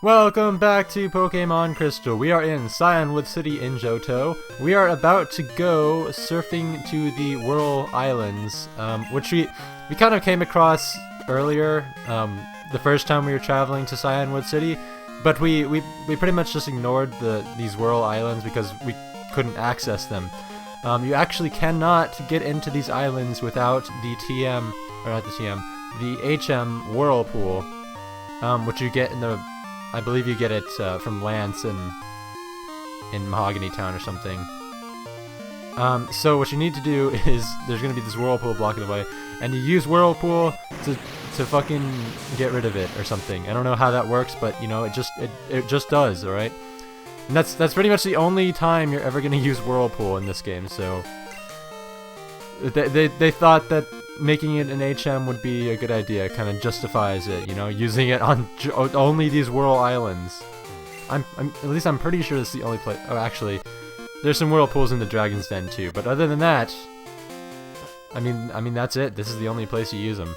Welcome back to Pokemon Crystal. We are in Cyanwood City in Johto. We are about to go surfing to the Whirl Islands, which we kind of came across earlier, the first time we were traveling to Cyanwood City, but we pretty much just ignored these Whirl Islands because we couldn't access them. You actually cannot get into these islands without the TM, or not the TM, the HM Whirlpool, which you get in the, I believe you get it from Lance in Mahogany Town or something. So what you need to do is, there's going to be this Whirlpool blocking the way, and you use Whirlpool to fucking get rid of it or something. I don't know how that works, but you know, it just does, alright? And that's pretty much the only time you're ever going to use Whirlpool in this game, so they thought that making it an HM would be a good idea. Kind of justifies it, you know, using it on only these Whirl Islands. At least I'm pretty sure this is the only place. Oh, actually, there's some Whirlpools in the Dragon's Den too. But other than that, I mean that's it. This is the only place you use them.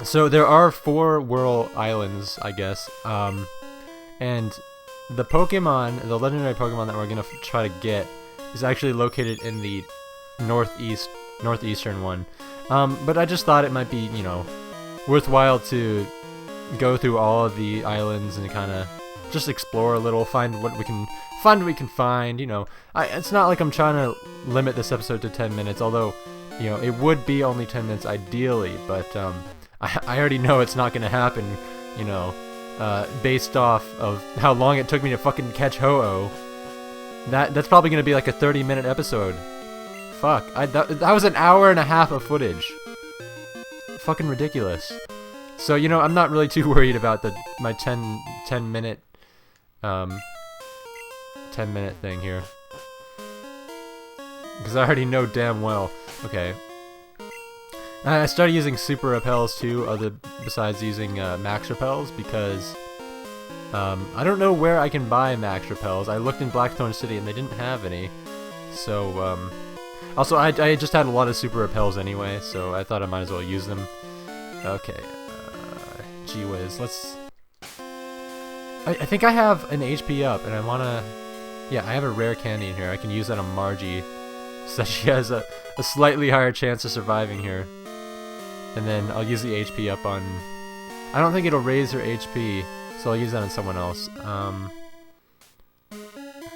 So there are 4 Whirl Islands, I guess. And the Pokemon, the legendary Pokemon that we're gonna try to get, is actually located in the northeastern one. But I just thought it might be, you know, worthwhile to go through all of the islands and kind of just explore a little, find what we can find. You know, it's not like I'm trying to limit this episode to 10 minutes, although, you know, it would be only 10 minutes ideally, but I already know it's not gonna happen, you know, based off of how long it took me to fucking catch Ho-Oh. That's probably gonna be like a 30-minute episode. Fuck, that was an hour and a half of footage. Fucking ridiculous. So, you know, I'm not really too worried about my 10 minute thing here, because I already know damn well. Okay. I started using super repels too, besides using max repels, because I don't know where I can buy max repels. I looked in Blackthorn City and they didn't have any. So also, I just had a lot of super repels anyway, so I thought I might as well use them. Okay, gee whiz, let's... I think I have an HP up, and I wanna... Yeah, I have a rare candy in here. I can use that on Margie, so that she has a slightly higher chance of surviving here. And then I'll use the HP up on... I don't think it'll raise her HP, so I'll use that on someone else.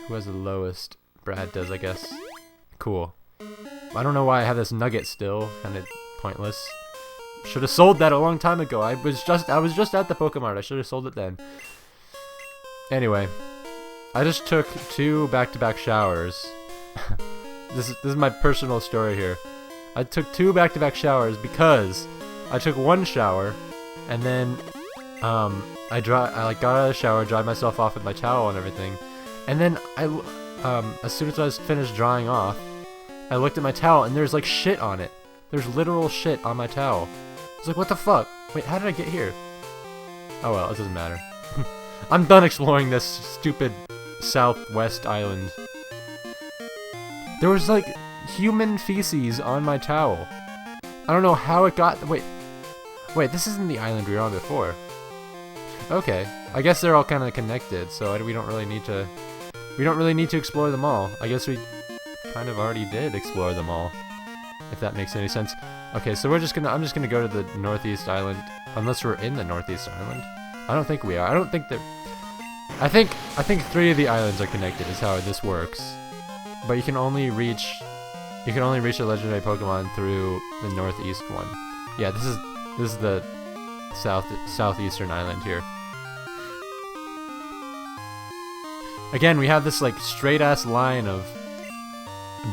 Who has the lowest? Brad does, I guess. Cool. I don't know why I have this nugget still. Kind of pointless. Should have sold that a long time ago. I was just at the Pokemart. I should have sold it then. Anyway, I just took 2 back-to-back showers. This is my personal story here. I took 2 back-to-back showers because I took 1 shower, and then I got out of the shower, dried myself off with my towel and everything, and then as soon as I was finished drying off, I looked at my towel and there's like shit on it. There's literal shit on my towel. I was like, what the fuck? Wait, how did I get here? Oh well, it doesn't matter. I'm done exploring this stupid southwest island. There was like human feces on my towel. I don't know how it got... Wait, this isn't the island we were on before. Okay, I guess they're all kind of connected, so we don't really need to explore them all. I guess we kind of already did explore them all, if that makes any sense. Okay, so I'm just gonna go to the northeast island, unless we're in the northeast island. I don't think we are. I don't think that... I think 3 of the islands are connected is how this works. But you can only reach a legendary Pokemon through the northeast one. Yeah, this is the southeastern island here. Again, we have this like straight ass line of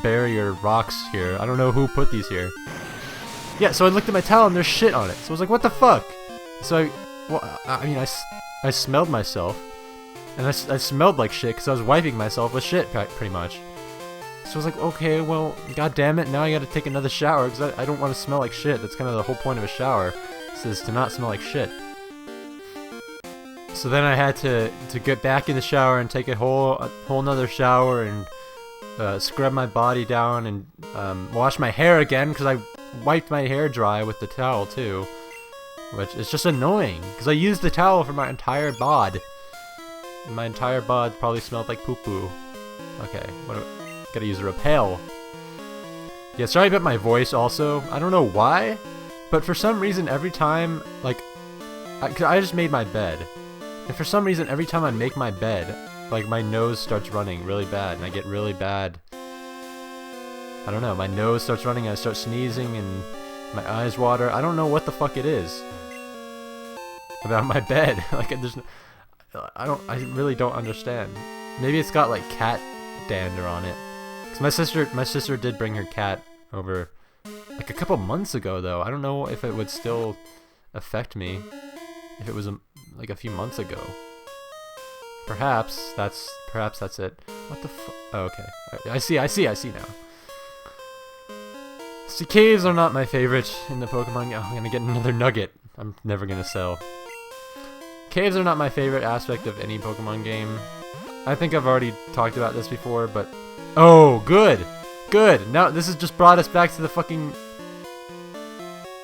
barrier rocks here. I don't know who put these here. Yeah, so I looked at my towel and there's shit on it. So I was like, what the fuck? So I smelled myself, and I smelled like shit because I was wiping myself with shit pretty much. So I was like, okay, well, god damn it, now I gotta take another shower because I don't want to smell like shit. That's kind of the whole point of a shower, is to not smell like shit. So then I had to get back in the shower and take a whole nother shower and scrub my body down and wash my hair again because I wiped my hair dry with the towel too. which is just annoying because I used the towel for my entire bod. And my entire bod probably smelled like poo-poo. Okay, gotta use a repel. Yeah, sorry about my voice also. I don't know why, but for some reason every time, like, I just made my bed. And for some reason every time I make my bed, like, my nose starts running really bad and I get really bad. I don't know, my nose starts running and I start sneezing and my eyes water. I don't know what the fuck it is about my bed. Like, there's no, I really don't understand. Maybe it's got like cat dander on it. Cause my sister did bring her cat over like a couple months ago though. I don't know if it would still affect me if it was like a few months ago. Perhaps that's it. What the fuck? Oh, okay. I see now. See, caves are not my favorite in the Pokemon. Oh, I'm gonna get another nugget. I'm never gonna sell. Caves are not my favorite aspect of any Pokemon game. I think I've already talked about this before, but... Oh, good! Good! Now, this has just brought us back to the fucking...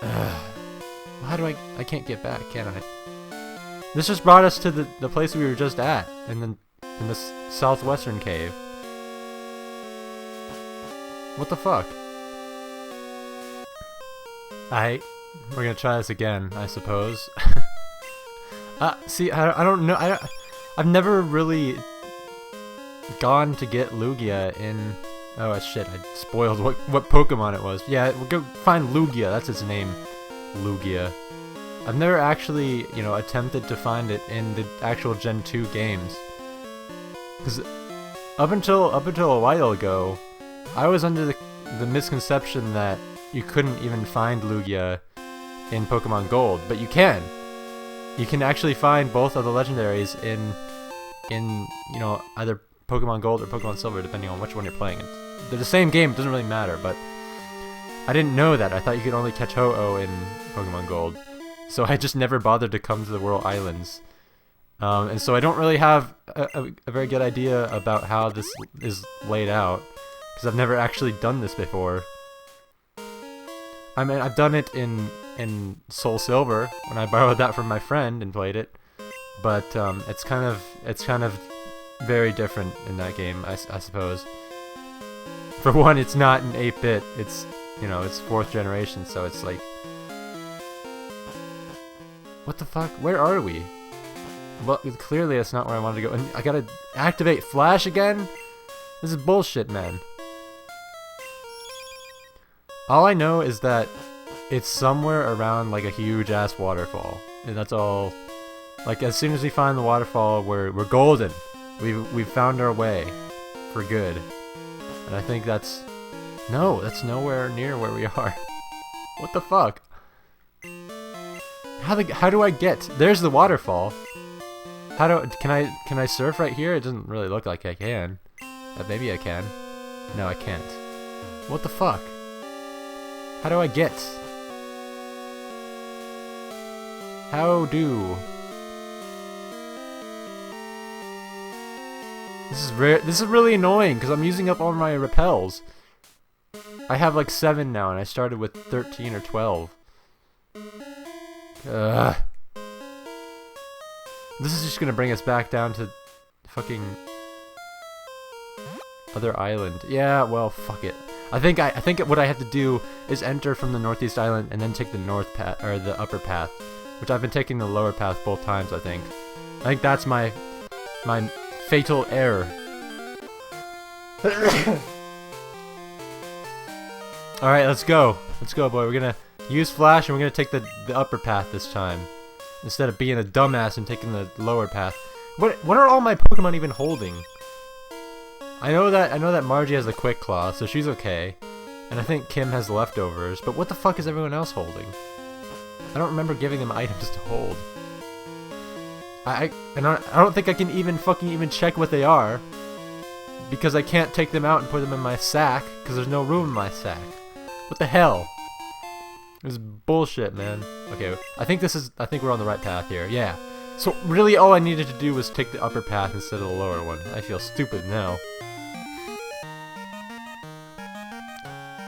How do I can't get back, can I? This just brought us to the place we were just at, in this southwestern cave. What the fuck? We're gonna try this again, I suppose. See, I don't know. I've never really gone to get Lugia in. Oh shit! I spoiled what Pokemon it was. Yeah, we'll go find Lugia. That's its name, Lugia. I've never actually, attempted to find it in the actual Gen 2 games. Because up until a while ago, I was under the misconception that you couldn't even find Lugia in Pokemon Gold, but you can. You can actually find both of the legendaries in either Pokemon Gold or Pokemon Silver, depending on which one you're playing. They're the same game, it doesn't really matter, but I didn't know that. I thought you could only catch Ho-Oh in Pokemon Gold. So I just never bothered to come to the Whirl Islands. And so I don't really have a very good idea about how this is laid out, because I've never actually done this before. I mean, I've done it in Soul Silver when I borrowed that from my friend and played it, but it's kind of very different in that game, I suppose. For one, it's not an 8-bit. It's it's 4th generation, so it's like, what the fuck? Where are we? Well, clearly that's not where I wanted to go. And I gotta activate Flash again? This is bullshit, man. All I know is that it's somewhere around like a huge ass waterfall, and that's all. Like, as soon as we find the waterfall, we're golden. We've found our way for good. And I think that's nowhere near where we are. What the fuck? How do I get? There's the waterfall. Can I surf right here? It doesn't really look like I can. Maybe I can. No, I can't. What the fuck? How do I get? How do? This is really annoying because I'm using up all my repels. I have like 7 now, and I started with 13 or 12. Ugh. This is just gonna bring us back down to fucking other island. Yeah, well, fuck it. I think what I have to do is enter from the northeast island and then take the north path or the upper path, which I've been taking the lower path both times. I think that's my fatal error. All right, let's go. Let's go, boy. We're gonna use Flash and we're gonna take the upper path this time, instead of being a dumbass and taking the lower path. What are all my Pokemon even holding? I know that Margie has a Quick Claw, so she's okay, and I think Kim has leftovers. But what the fuck is everyone else holding? I don't remember giving them items to hold. I don't think I can even check what they are, because I can't take them out and put them in my sack because there's no room in my sack. What the hell? This is bullshit, man. Okay, I think we're on the right path here. Yeah. So really all I needed to do was take the upper path instead of the lower one. I feel stupid now.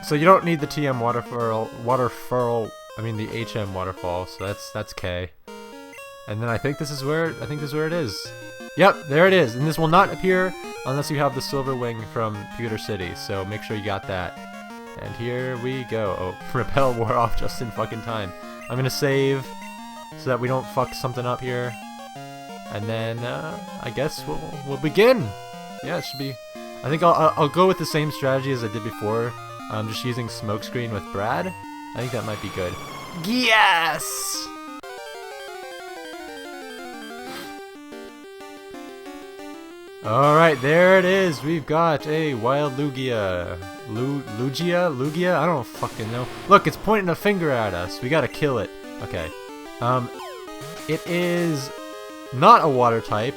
So you don't need the TM waterfall I mean the HM waterfall, so that's K. And then I think this is where it is. Yep, there it is. And this will not appear unless you have the silver wing from Pewter City. So make sure you got that. And here we go. Oh, repel wore off just in fucking time. I'm gonna save so that we don't fuck something up here. And then I guess we'll begin. Yeah, it should be. I think I'll go with the same strategy as I did before. Just using smokescreen with Brad. I think that might be good. Yes! Alright, there it is. We've got a wild Lugia. Lugia? I don't fucking know. Look, it's pointing a finger at us. We gotta kill it. Okay. It is not a water type,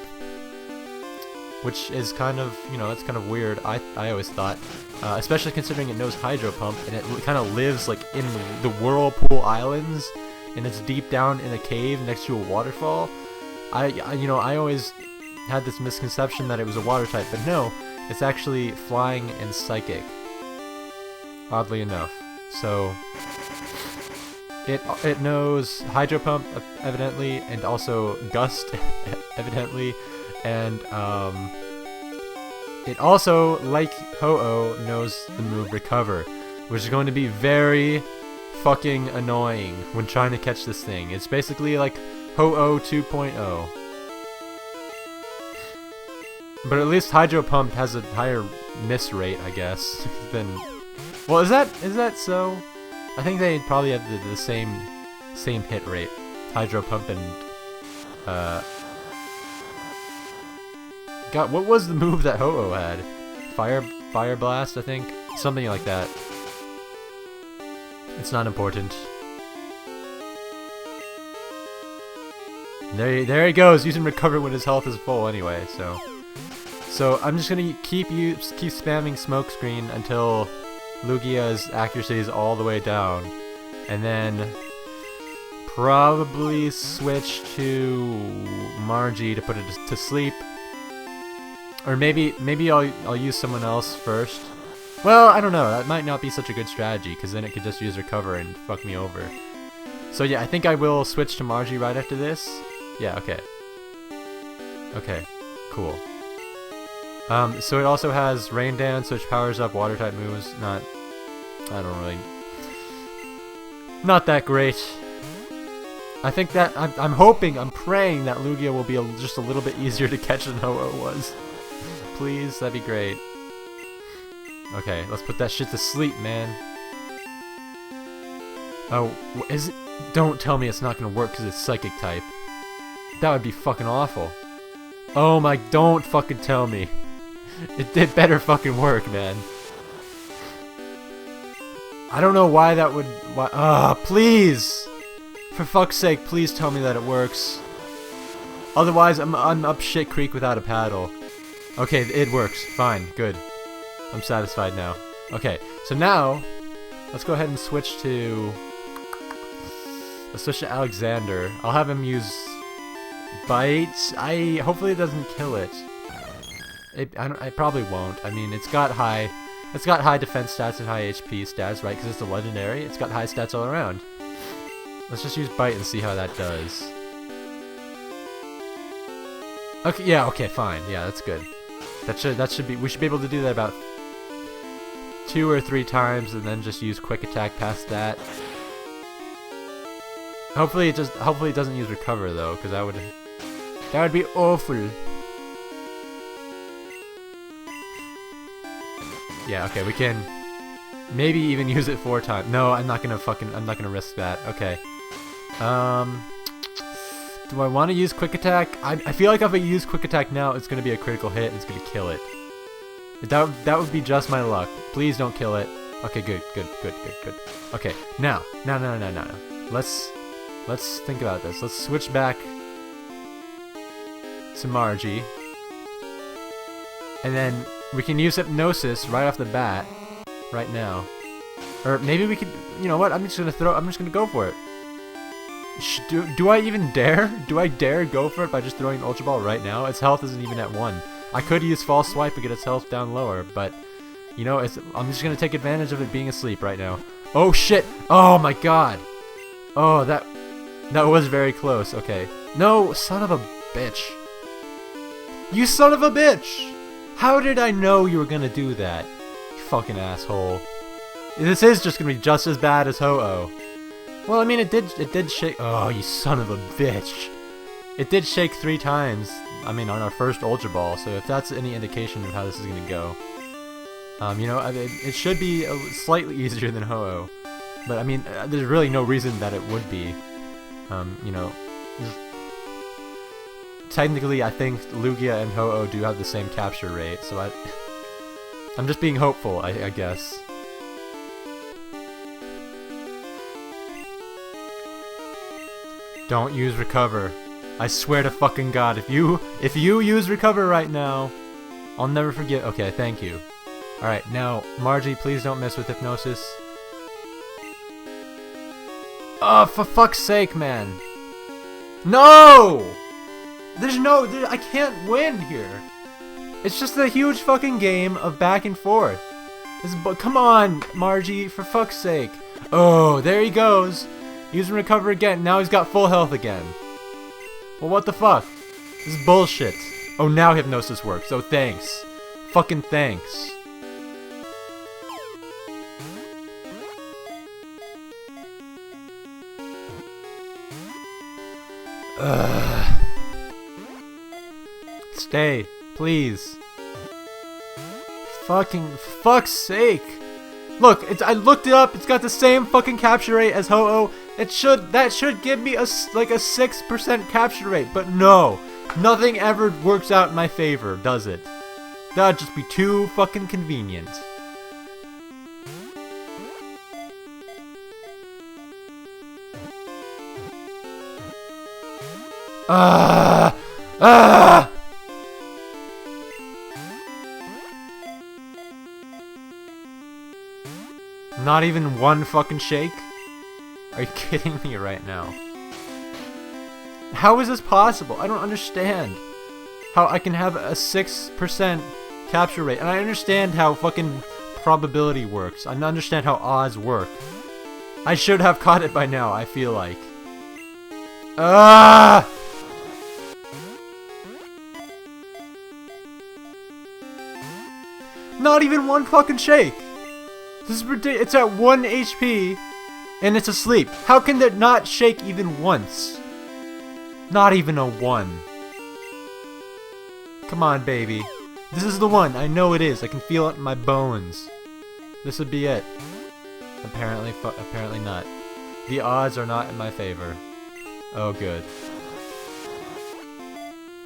which is kind of, you know, that's kind of weird. I always thought, especially considering it knows Hydro Pump and it kind of lives like in the Whirl Islands, and it's deep down in a cave next to a waterfall. You know, I always had this misconception that it was a water type, but no, it's actually flying and psychic. Oddly enough, so it knows Hydro Pump evidently, and also Gust evidently, and it also, like Ho-Oh, knows the move Recover, which is going to be very fucking annoying when trying to catch this thing. It's basically like Ho-Oh 2.0. But at least Hydro Pump has a higher miss rate, I guess, than... Well, is that so? I think they probably have the same hit rate. Hydro Pump and... God, what was the move that Ho-Oh had? Fire Blast, I think? Something like that. It's not important. There he goes, using Recover when his health is full anyway, so... So I'm just gonna keep spamming Smokescreen until Lugia's accuracy is all the way down, and then probably switch to Margie to put it to sleep, or maybe I'll use someone else first. Well, I don't know. That might not be such a good strategy, because then it could just use Recover and fuck me over. So yeah, I think I will switch to Margie right after this. Yeah. Okay. Okay. Cool. So it also has Rain Dance, which powers up water type moves. Not that great. I think that, I'm praying that Lugia will be just a little bit easier to catch than Ho-Oh was. Please, that'd be great. Okay, let's put that shit to sleep, man. Oh, is it? Don't tell me it's not gonna work because it's Psychic type. That would be fucking awful. Oh my, don't fucking tell me. It better fucking work, man. I don't know why that would... please! For fuck's sake, please tell me that it works. Otherwise, I'm up shit creek without a paddle. Okay, it works. Fine. Good. I'm satisfied now. Okay, so now, let's go ahead and switch to... Let's switch to Alexander. I'll have him use... Bite. Hopefully it doesn't kill it. It probably won't. I mean, it's got high defense stats and high HP stats, right? Because it's a legendary. It's got high stats all around. Let's just use Bite and see how that does. Okay, yeah, okay, fine. Yeah, that's good. That should be. We should be able to do that about 2 or 3 times, and then just use Quick Attack past that. Hopefully it doesn't use Recover though, because that would be awful. Yeah, okay, we can maybe even use it 4 times. No, I'm not gonna risk that. Okay. Do I want to use Quick Attack? I feel like if I use Quick Attack now, it's gonna be a critical hit and it's gonna kill it. That would be just my luck. Please don't kill it. Okay, good. Okay, now. Let's think about this. Let's switch back to Margie. And then we can use Hypnosis right off the bat, right now. Or maybe we could, you know what, I'm just gonna go for it. Do I even dare? Do I dare go for it by just throwing an Ultra Ball right now? Its health isn't even at 1. I could use False Swipe and get its health down lower, but, you know, I'm just gonna take advantage of it being asleep right now. Oh shit! Oh my god! Oh, that was very close. Okay. No, son of a bitch. You son of a bitch! How did I know you were gonna do that? You fucking asshole. This is just gonna be just as bad as Ho-Oh. Well, I mean, it did shake. Oh, you son of a bitch. It did shake 3 times. I mean, on our first Ultra Ball. So if that's any indication of how this is gonna go, you know, it should be slightly easier than Ho-Oh. But I mean, there's really no reason that it would be. You know, technically, I think Lugia and Ho-Oh do have the same capture rate. So I'm just being hopeful, I guess. Don't use recover. I swear to fucking God, if you use recover right now, I'll never forget. Okay, thank you. Alright, now, Margie, please don't mess with hypnosis. Oh, for fuck's sake, man. No! I can't win here. It's just a huge fucking game of back and forth. Come on, Margie, for fuck's sake. Oh, there he goes. Using recover again. Now he's got full health again. Well, what the fuck? This is bullshit. Oh, now hypnosis works. Oh, thanks. Fucking thanks. Ugh. Stay, please. Fuck's sake. Look, I looked it up. It's got the same fucking capture rate as Ho-Oh. That should give me like a 6% capture rate, but no. Nothing ever works out in my favor, does it? That'd just be too fucking convenient. Not even one fucking shake? Are you kidding me right now? How is this possible? I don't understand how I can have a 6% capture rate. And I understand how fucking probability works. I understand how odds work. I should have caught it by now, I feel like. Not even one fucking shake! This is ridiculous. It's at 1 HP, and it's asleep. How can it not shake even once? Not even a 1. Come on, baby. This is the one. I know it is. I can feel it in my bones. This would be it. Apparently not. The odds are not in my favor. Oh, good.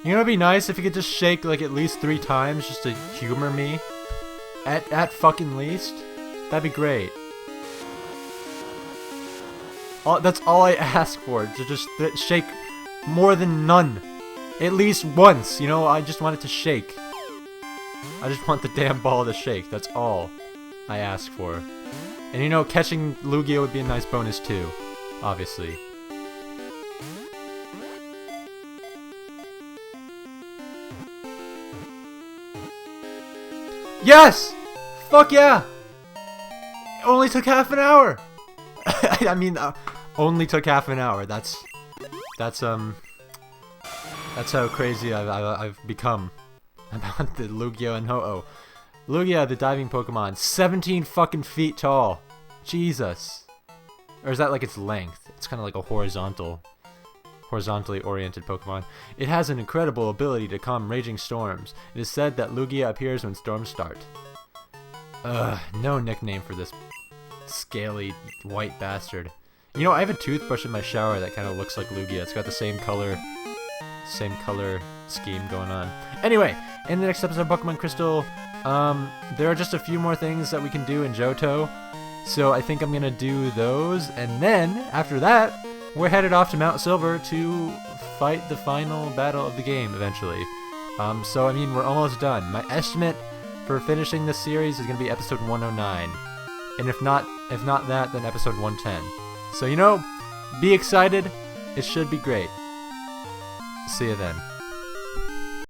You know, it'd be nice if you could just shake like at least 3 times just to humor me. At fucking least. That'd be great. That's all I ask for, to just shake more than none. At least once, you know, I just want it to shake. I just want the damn ball to shake, that's all I ask for. And you know, catching Lugia would be a nice bonus too, obviously. Yes! Fuck yeah! It only took half an hour! I mean, only took half an hour. That's how crazy I've become about the Lugia and Ho-Oh. Lugia, the diving Pokemon, 17 fucking feet tall. Jesus. Or is that like its length? It's kind of like a horizontally oriented Pokemon. It has an incredible ability to calm raging storms. It is said that Lugia appears when storms start. No nickname for this scaly white bastard. You know, I have a toothbrush in my shower that kind of looks like Lugia. It's got the same color scheme going on. Anyway, in the next episode of Pokemon Crystal, there are just a few more things that we can do in Johto. So I think I'm gonna do those, and then after that, we're headed off to Mount Silver to fight the final battle of the game eventually. So I mean, we're almost done. My estimate for finishing this series is gonna be episode 109, and if not that, then episode 110. So you know, be excited. It should be great. See you then.